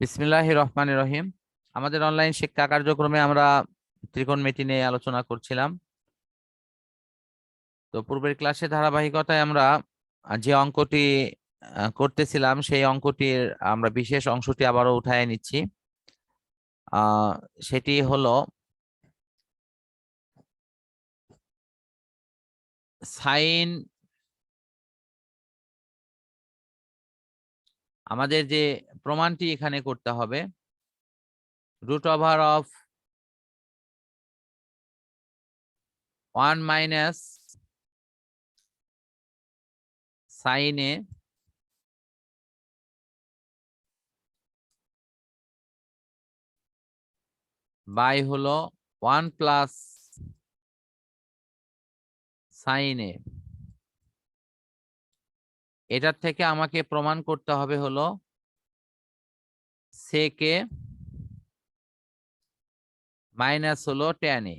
বিসমিল্লাহির রহমানির রহিম। আমাদের অনলাইন শিক্ষা কার্যক্রমে আমরা ত্রিকোণমিতি নিয়ে আলোচনা করছিলাম। তো পূর্বের ক্লাসে ধারাবাহিকতায় আমরা যে অঙ্কটি করতেছিলাম সেই অঙ্কটির আমরা বিশেষ অংশটি আবারও উঠায় নিচ্ছি। সেটি হলো সাইন, আমাদের যে প্রমাণটি এখানে করতে হবে root over of 1 minus sine A by হলো 1 প্লাস সাইন এ। এটার থেকে আমাকে প্রমাণ করতে হবে হলো সেকে মাইনাস হলো ট্যান এ।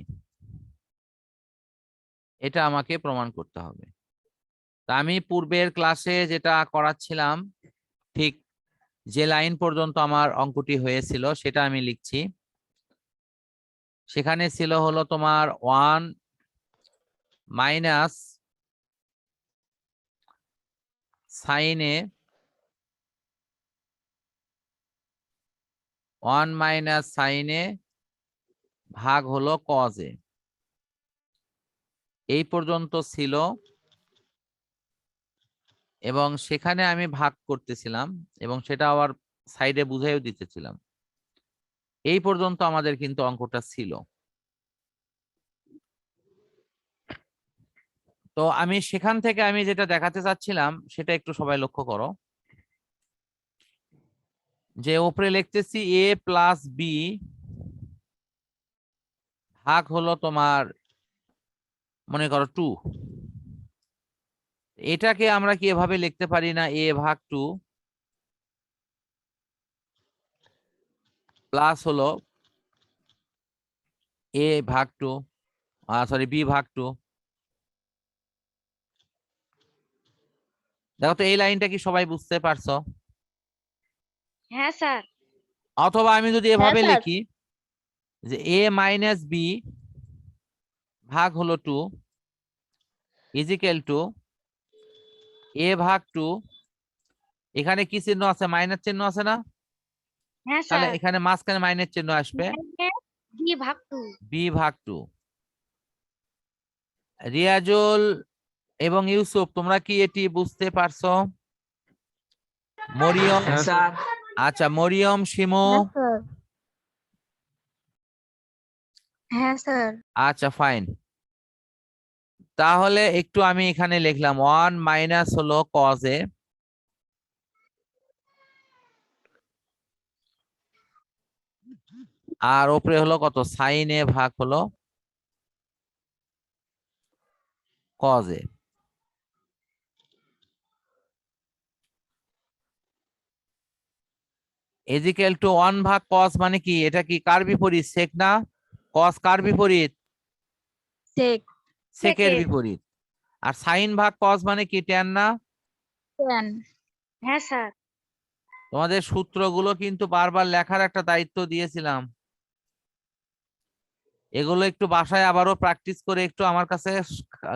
এটা আমাকে প্রমাণ করতে হবে। তা আমি পূর্বের ক্লাসে যেটা করাচ্ছিলাম ঠিক যে লাইন পর্যন্ত আমার অঙ্কটি হয়েছিল সেটা আমি লিখছি। সেখানে ছিল হলো তোমার 1 মাইনাস সাইন এ 1 মাইনাস সাইন এ ভাগ হলো কজ এ। এই পর্যন্ত ছিল এবং সেখানে আমি ভাগ করতেছিলাম এবং সেটা আবার সাইডে বুঝাইও দিতেছিলাম। এই পর্যন্ত আমাদের কিন্তু অঙ্কটা ছিল। তো আমি সেখান থেকে আমি যেটা দেখাতে চাচ্ছিলাম সেটা একটু সবাই লক্ষ্য করো, যে উপরে লিখতেছি a প্লাস বি ভাগ হলো তোমার মনে করো 2। এটাকে আমরা কি এভাবে লিখতে পারি না a ভাগ 2 প্লাস হলো a ভাগ 2 সরি b ভাগ 2। দেখো তো এই লাইনটা কি সবাই বুঝতে পারছো? হ্যাঁ স্যার। অথবা আমি যদি এভাবে লিখি যে a মাইনাস বি ভাগ হলো 2 ইজ ইকুয়াল টু a ভাগ 2, এখানে কি চিহ্ন আছে? মাইনাস চিহ্ন আছে না? হ্যাঁ তাহলে স্যার। এখানে মাঝখানে মাইনাস চিহ্ন আসবে বি ভাগ 2। b ভাগ 2। রিয়াজুল এবং ইউসুফ তোমরা কি এটি বুঝতে পারছো? মরিয়ম, আচ্ছা মরিয়ম, শিমু, হ্যাঁ স্যার। আচ্ছা ফাইন। তাহলে একটু আমি এখানে লিখলাম 1 মাইনাস হলো কজ এ আর উপরে হলো কত সাইন এ ভাগ হলো কজ এ। ইজিক্যাল টু 1 ভাগ কস মানে কি? এটা কি কার বিপরীত? সেক না? কস কার বিপরীত? সেক। সেকের বিপরীত। আর সাইন ভাগ কস মানে কি? ট্যান না? ট্যান। হ্যাঁ স্যার। তোমাদের সূত্রগুলো কিন্তু বারবার লেখার একটা দায়িত্ব দিয়েছিলাম, এগুলো একটু বাসায় আবারও প্র্যাকটিস করে একটু আমার কাছে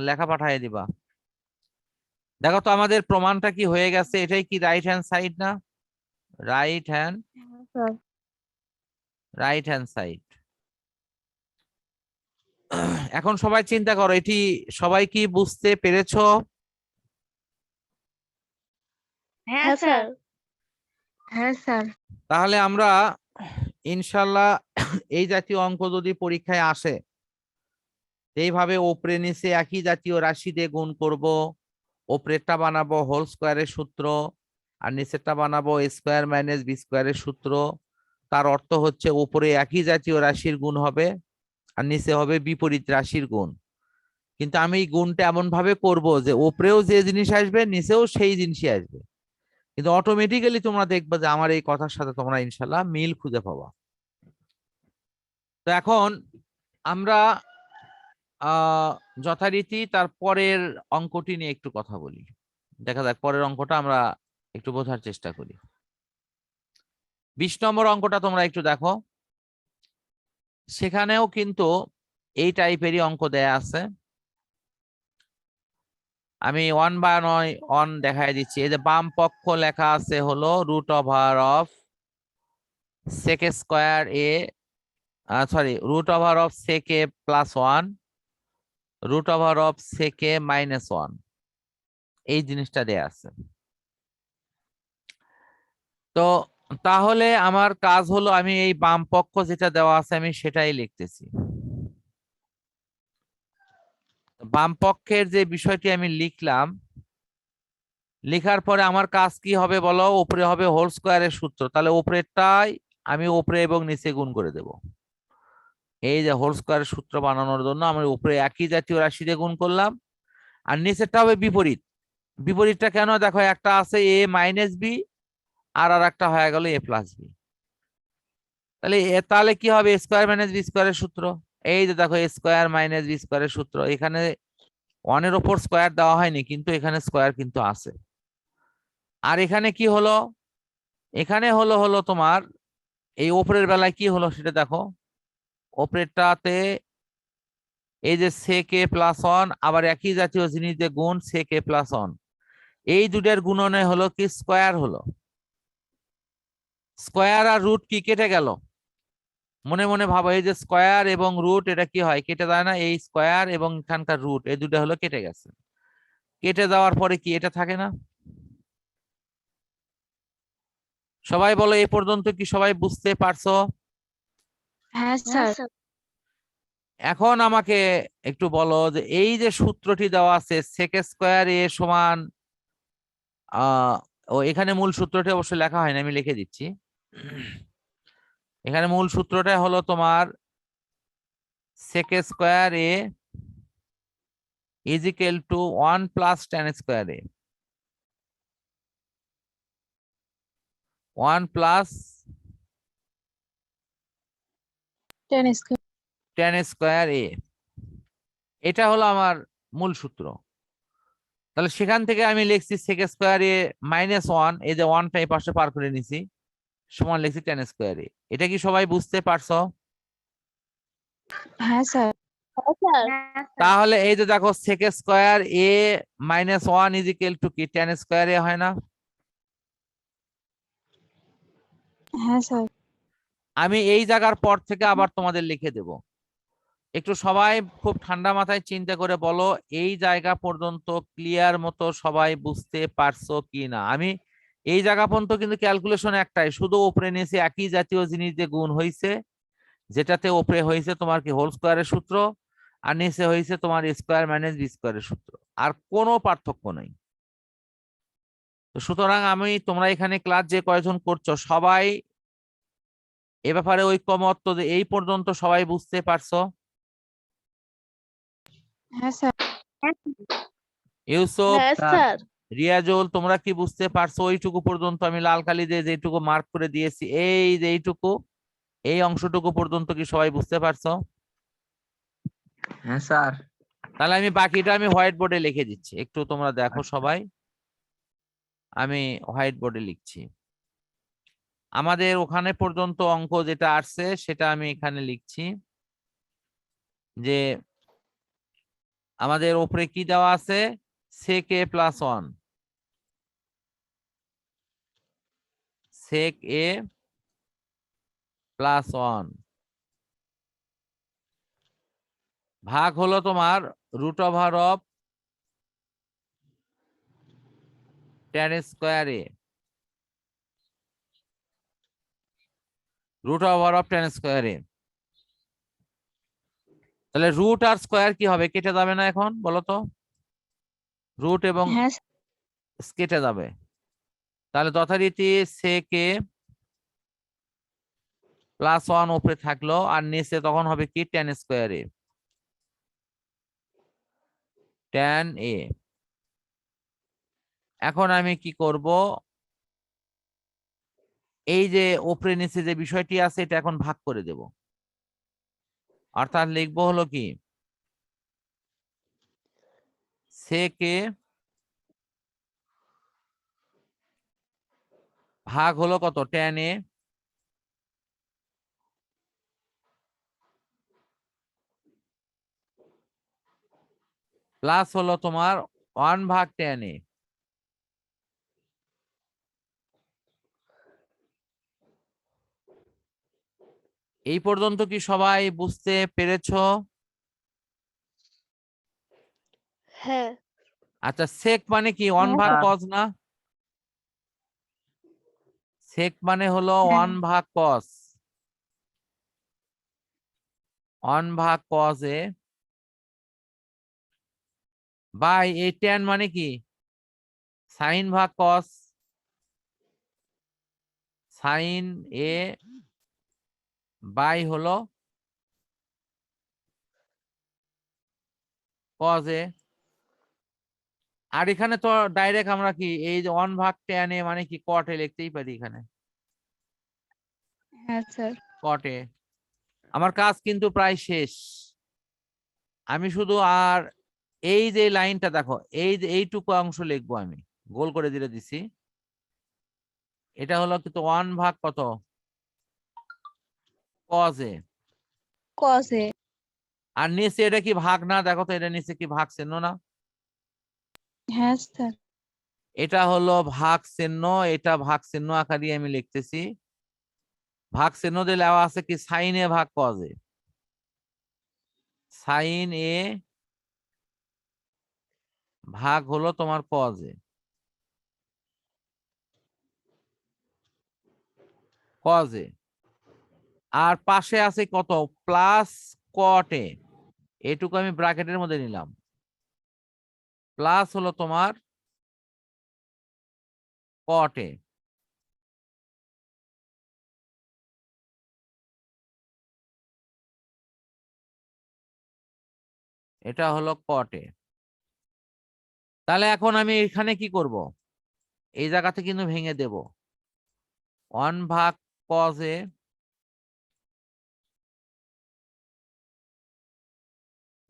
লেখা পাঠিয়ে দিবা। দেখো তো আমাদের প্রমাণটা কি হয়ে গেছে? এটাই কি রাইট হ্যান্ড সাইড না? Right hand side. এখন সবাই চিন্তা করো, এটি সবাই কি বুঝতে পেরেছো? হ্যাঁ স্যার। হ্যাঁ স্যার। তাহলে আমরা ইনশাল্লাহ এই জাতীয় অঙ্ক যদি পরীক্ষায় আসে এইভাবে ওপরে নিচে একই জাতীয় রাশি দিয়ে গুণ করব, ওপরেরটা বানাবো হোল স্কোয়ারের সূত্র আর নিচেরটা বানাবো স্কোয়ার মাইনাস বি স্কোয়ারের সূত্র। তার অর্থ হচ্ছে উপরে একই জাতীয় রাশির গুণ হবে আর নিচে হবে বিপরীত রাশির গুণ। কিন্তু আমি এই গুণটা এমন ভাবে করব যে উপরেও যে জিনিস আসবে নিচেও সেই জিনিসই আসবে, কিন্তু অটোমেটিক্যালি তোমরা দেখবে যে আমার এই কথার সাথে তোমরা ইনশাল্লাহ মিল খুঁজে পাবা। তো এখন আমরা যথারীতি তার পরের অঙ্কটি নিয়ে একটু কথা বলি। দেখা যাক পরের অঙ্কটা আমরা একটু বোঝার চেষ্টা করি। 20 নম্বর অঙ্কটা তোমরা একটু দেখো, সেখানেও কিন্তু এই টাইপেরই অঙ্ক দেয়া আছে। আমি 1 বাই 1 দেখাই দিচ্ছি। এই যে বাম পক্ষ লেখা আছে হলো root over of sec square A, sorry, root over of sec A plus 1, root over of sec A minus 1, এই জিনিসটা দেয়া আছে। তো তাহলে আমার কাজ হলো আমি এই বাম পক্ষ যেটা দেওয়া আছে আমি সেটাই লিখতেছি। বাম পক্ষের যে বিষয়টি আমি লিখলাম, লেখার পরে আমার কাজ কি হবে বলো? উপরে হবে হোল স্কোয়ারের সূত্র, তাহলে উপরেরটাই আমি উপরে এবং নিচে গুণ করে দেব। এই যে হোল স্কোয়ারের সূত্র বানানোর জন্য আমি উপরে একই জাতীয় রাশি দিয়ে গুণ করলাম, আর নিচেরটা হবে বিপরীত। বিপরীতটা কেন? দেখো, একটা আছে এ মাইনাস বি, আর একটা হয়ে গেল এ প্লাস বি। তাহলে কি হবে? স্কোয়ার মাইনাস বি স্কোয়ারের সূত্র। এই যে দেখো, স্কোয়ার মাইনাস বি স্কোয়ারের সূত্র। এখানে 1 এর ওপর স্কোয়ার দেওয়া হয়নি, কিন্তু এখানে স্কোয়ার কিন্তু আছে। আর এখানে কি হলো? এখানে হলো তোমার এই ওপরের বেলায় কি হলো সেটা দেখো। ওপরেরটাতে এই যে সেক এ প্লাস 1, আবার একই জাতীয় জিনিস দিয়ে গুণ সেক এ প্লাস 1, এই দুটার গুণনে হলো কি স্কোয়ার হলো। স্কোয়ার আর রুট কি কেটে গেল? মনে মনে ভাবো, এই যে স্কোয়ার এবং রুট এটা কি হয়? কেটে যায় না? এই স্কোয়ার এবং এখানকার রুট এই দুটো হলো কেটে গেছে। কেটে যাওয়ার পরে কি এটা থাকে না? সবাই বলো, এই পর্যন্ত কি সবাই বুঝতে পারছো? হ্যাঁ স্যার। এখন আমাকে একটু বলো যে এই যে সূত্রটি দেওয়া আছে সেক স্কোয়ার এ সমান, ও এখানে মূল সূত্রটি অবশ্য লেখা হয়নি, আমি লিখে দিচ্ছি। এখানে মূল সূত্রটা হলো তোমার sec square A is equal to 1 plus tan square A, 1 plus tan square A, এটা হলো আমার মূল সূত্র। তাহলে সেখান থেকে আমি লিখছি সেক স্কোয়ার এ মাইনাস 1, এই যে 1টা এই পাশে পার করে নিছি, সমান লিখছি ট্যান স্কোয়ার এ। এটা কি সবাই বুঝতে পারছো? হ্যাঁ স্যার। তাহলে এই যে দেখো, sec square A minus 1 is equal to কি? ট্যান স্কোয়ার এ হয় না? হ্যাঁ স্যার। আমি এই জায়গার পর থেকে আবার তোমাদের লিখে দেব। একটু সবাই খুব ঠান্ডা মাথায় চিন্তা করে বলো, এই জায়গা পর্যন্ত ক্লিয়ার মতো সবাই বুঝতে পারছো কি না? আমি এই জায়গা পর্যন্ত কিন্তু ক্যালকুলেশন একটাই, শুধু উপরে নিচে একই জাতীয় জিনিস দিয়ে গুণ হয়েছে, যেটাতে উপরে হয়েছে তোমার কি হোল স্কোয়ারের সূত্র, আর নিচে হয়েছে তোমার স্কোয়ার মাইনাস বি স্কোয়ারের সূত্র, আর কোনো পার্থক্য নেই। তো সুতরাং আমি, তোমরা এখানে ক্লাস যে কয়জন করছো সবাই এ ব্যাপারে ঐক্যমত তো, যে এই পর্যন্ত সবাই বুঝতে পারছো? হ্যাঁ স্যার। ইউসুফ, হ্যাঁ স্যার। রিয়াজুল, তোমরা কি বুঝতে পারছো? ওইটুকু পর্যন্ত আমি লাল কালি দিয়ে যেটুকু মার্ক করে দিয়েছি, এই যে এইটুকু, এই অংশটুকু পর্যন্ত কি সবাই বুঝতে পারছো? হ্যাঁ স্যার। তাহলে আমি বাকিটা আমি হোয়াইট বোর্ডে লিখে দিচ্ছি, একটু তোমরা দেখো সবাই। আমি হোয়াইট বোর্ডে লিখছি। আমাদের ওখানে পর্যন্ত অঙ্ক যেটা আসছে সেটা আমি এখানে লিখছি, যে আমাদের উপরে কি দেওয়া আছে? সেক A plus 1, sec A plus 1 ভাগ হলো তোমার root over of tan square A, root over of tan square A. তাহলে রুট আর স্কোয়ার কি হবে? কেটে যাবে না? এখন বলো তো, রুট এবং হ্যাঁ কেটে যাবে। তাহলে যথারীতি সেক এ প্লাস 1 উপরে থাকলো, আর নিচে তখন হবে কি? Tan square A, tan A. এখন আমি কি করব? এই যে উপরে নিচে যে বিষয়টি আছে এটা এখন ভাগ করে দেব, অর্থাৎ লিখবো হলো কি? সেক এ ভাগ হলো কত? ট্যান এ, প্লাস হলো তোমার 1/10A। এই পর্যন্ত কি সবাই বুঝতে পেরেছো? হ্যাঁ আচ্ছা, সেক মানে কি 1/cos না? সেক মানে হলো হ্যাঁ। 1/cos। 1/cos বাই এই tan মানে কি sin/cos। sin a বাই হলো cos a। আর এখানে তো ডাইরেক্ট আমরা কি এই যে 1/tan মানে কি cot a লিখতেই পারি এখানে। হ্যাঁ স্যার। cot a। আমার কাজ কিন্তু প্রায় শেষ। আমি শুধু আর এই যে লাইনটা দেখো, এই যে এইটুকু অংশ লিখবো, আমি গোল করে দিয়ে দিছি। এটা হলো কিন্তু 1/কত cos a। cos a। আর নিচে এটা কি ভাগ না? দেখো তো এটা নিচে কি ভাগ চিহ্ন না? হ্যাঁ স্যার। এটা হলো ভাগ চিহ্ন, এটা ভাগ চিহ্ন আকারে আমি লিখতেছি। ভাগ চিহ্ন দিয়ে লেওয়া আছে কি সাইন এ ভাগ cos a। সাইন এ ভাগ হলো তোমার cos a। cos a আর পাশে আছে কত প্লাস cot a। এটুকু আমি ব্র্যাকেটের মধ্যে নিলাম। প্লাস হলো তোমার cot a। এটা হলো cot a। তাহলে এখন আমি এখানে কি করব? এই জায়গাতে কিন্তু ভেঙে দেব। 1/cos a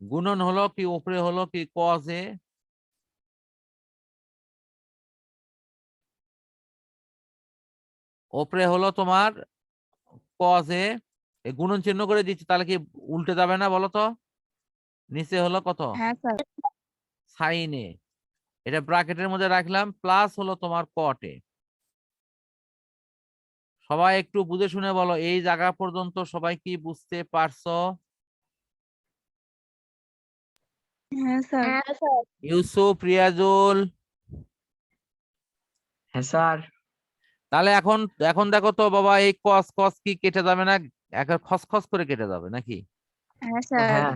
গুণন হলো কি উপরে হলো কি cos a উপরে হলো তোমার cos a। এই গুণন চিহ্ন করে দিচ্ছি, তাহলে কি উল্টে যাবে না বলো তো? নিচে হলো কত হ্যাঁ স্যার। sin a। এটা ব্র্যাকেটের মধ্যে রাখলাম। প্লাস হলো তোমার cot a। সবাই একটু বুঝে শুনে বলো, এই জায়গা পর্যন্ত সবাই কি বুঝতে পারছো? হ্যাঁ স্যার। হ্যাঁ স্যার ইউসুফ, রিয়াজুল। হ্যাঁ স্যার। তাহলে এখন এখন দেখো তো বাবা, এই cos cos কি কেটে যাবে না? একটা খসখস করে কেটে যাবে নাকি? হ্যাঁ স্যার। হ্যাঁ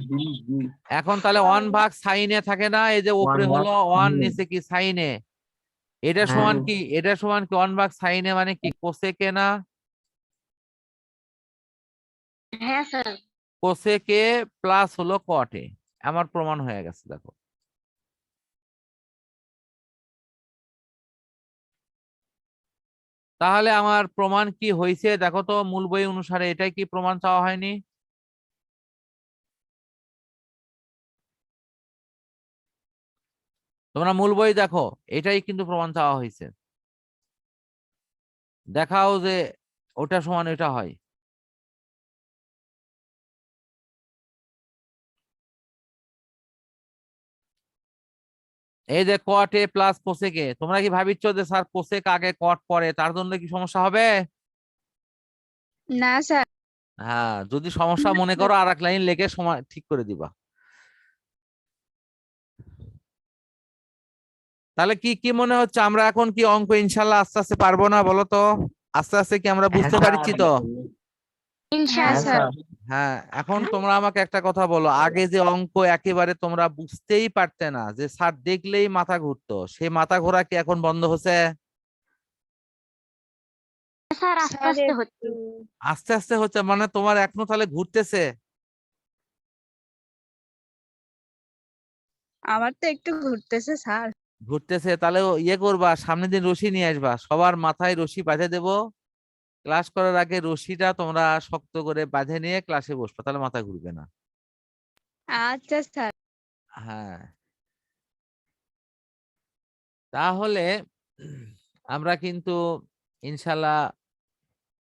এখন তাহলে 1/sin a থাকে না? এই যে উপরে হলো 1, নিচে কি sin a। এটা সমান কি এটা সমান কি 1/sin a মানে কি cosec a না? হ্যাঁ স্যার cosec a প্লাস হলো cot a। আমার প্রমাণ হয়ে গেছে দেখো। তাহলে আমার প্রমাণ কি হয়েছে দেখো তো, মূল বই অনুসারে এটাই কি প্রমাণ চাওয়া হয়নি? তোমরা মূল বই দেখো, এটাই কিন্তু প্রমাণ চাওয়া হয়েছে। দেখাও যে ওটা সমান এটা হয়। এই যে cot a plus cosec a, তোমরা কি ভাবিচ্ছ যে স্যার cosec আগে cot পরে, তার জন্য কি সমস্যা হবে? না স্যার। হ্যাঁ, যদি সমস্যা মনে করো আর এক লাইন লিখে সময় ঠিক করে দিবা। তাহলে কি কি মনে হচ্ছে, আমরা এখন কি অঙ্ক ইনশাল্লাহ আস্তে আস্তে পারবো না বলো তো? আস্তে আস্তে কি আমরা বুঝতে পারছি তো? হ্যাঁ ইনশাআল্লাহ স্যার। হ্যাঁ, এখন তোমরা আমাকে একটা কথা বলো, আগে যে অঙ্ক একেবারে তোমরা বুঝতেই পারতে না, যে স্যার দেখলেই মাথা ঘুরতো, সেই মাথা ঘোরা কি এখন বন্ধ হচ্ছে? স্যার আস্তে আস্তে হচ্ছে আস্তে আস্তে হচ্ছে মানে তোমার এখনো তাহলে ঘুরতেছে? আমার তো একটু ঘুরতেছে স্যার। ঘুরতেছে তাহলে ইয়ে করবা, সামনের দিন রশি নিয়ে আসবা, সবার মাথায় রশি বাঁধে দেবো। ক্লাস করার আগে রশিটা তোমরা শক্ত করে বাঁধে নিয়ে ক্লাসে বসবা, তাহলে মাথা ঘুরবে না। আচ্ছা স্যার। হ্যাঁ, তাহলে আমরা কিন্তু ইনশাল্লাহ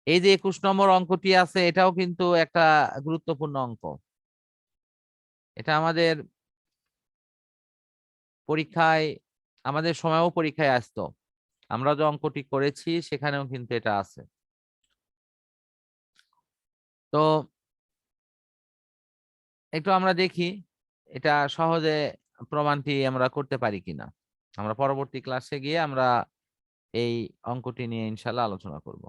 এই যে 21 নম্বর অঙ্কটি আছে, এটাও কিন্তু একটা গুরুত্বপূর্ণ অঙ্ক। এটা আমাদের পরীক্ষায় আমাদের সময়ও পরীক্ষায় আসতো, আমরা যে অঙ্কটি করেছি সেখানেও কিন্তু এটা আছে। তো একটু আমরা দেখি এটা সহজে প্রমাণটি আমরা করতে পারি কিনা। আমরা পরবর্তী ক্লাসে গিয়ে আমরা এই অঙ্কটি নিয়ে ইনশাল্লাহ আলোচনা করব।